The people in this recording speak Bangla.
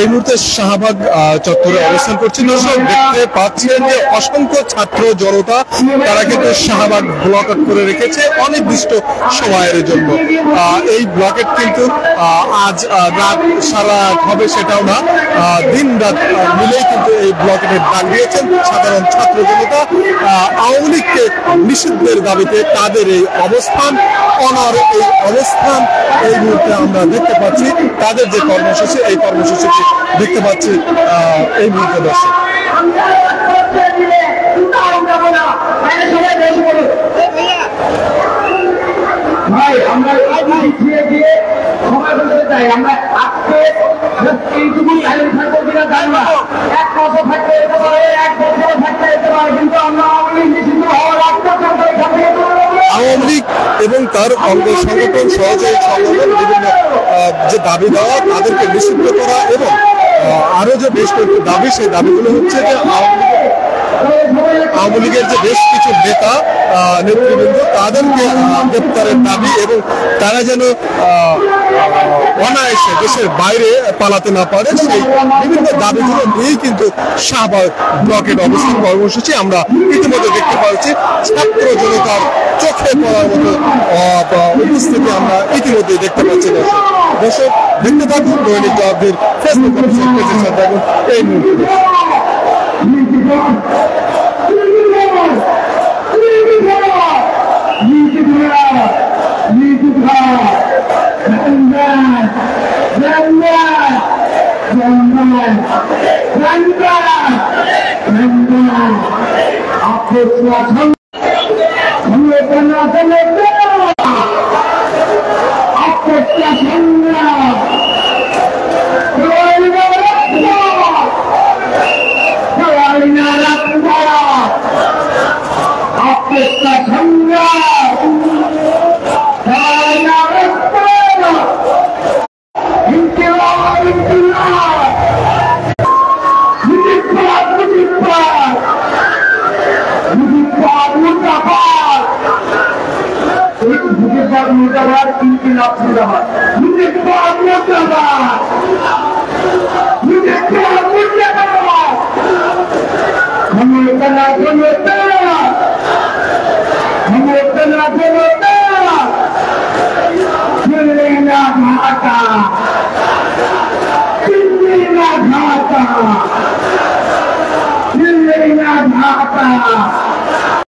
এই মুহূর্তে শাহবাগ চত্বরে অবস্থান করছি। দর্শক দেখতে পাচ্ছেন যে অসংখ্য ছাত্র জনতা তারা কিন্তু শাহবাগ ব্লকেট করে রেখেছে অনির্দিষ্ট সময়ের জন্য। এই ব্লকেট কিন্তু আজ রাত সারা হবে সেটাও না, দিন রাত মিলেই কিন্তু এই ব্লকেটের ডাক দিয়েছেন সাধারণ ছাত্র জনতা। আওয়ামী লীগকে নিষিদ্ধের দাবিতে তাদের এই অবস্থান, অনর এই অবস্থান এই মুহূর্তে আমরা দেখতে পাচ্ছি। তাদের যে কর্মসূচি, এই কর্মসূচিটি দেখতে পাচ্ছি এই মুহূর্তে। দর্শক ভাই আমরা দিয়ে সময় বলতে চাই, আমরা আজকে এইটুকু আইন থাকবো কিনা জানি না। 1 বছর থাকতে যেতে পারে, 1 বছর থাকতে যেতে পারে, কিন্তু আমরা আওয়ামী লীগ নিষিদ্ধ হওয়ার আগ পর্যন্ত এখান থেকে আওয়ামী লীগ এবং তার অঙ্গ সংগঠন সহযোগী সংগঠন বিভিন্ন যে দাবি দেওয়া তাদেরকে নিষিদ্ধ করা এবং আরো যে বেশ কয়েকটি দাবি, সেই দাবিগুলো হচ্ছে যে আওয়ামী লীগের যে বেশ কিছু নেতা নেতৃবৃন্দ তাদেরকে গ্রেপ্তারের দাবি এবং তারা যেন অনায়াসে দেশের বাইরে পালাতে না পারে, সেই বিভিন্ন দাবিগুলো নিয়েই কিন্তু শাহবাগ ব্লকের অবস্থান কর্মসূচি আমরা ইতিমধ্যে দেখতে পাচ্ছি। ছাত্র জনতার চোখে পড়ার মতো উপস্থিতি আমরা ইতিমধ্যেই দেখতে পাচ্ছি। দর্শক দেখতে থাকুন দৈনিক জবাবদিহির ফেসবুক পেজের সাথে থাকুন এই মুহূর্তে। ढाका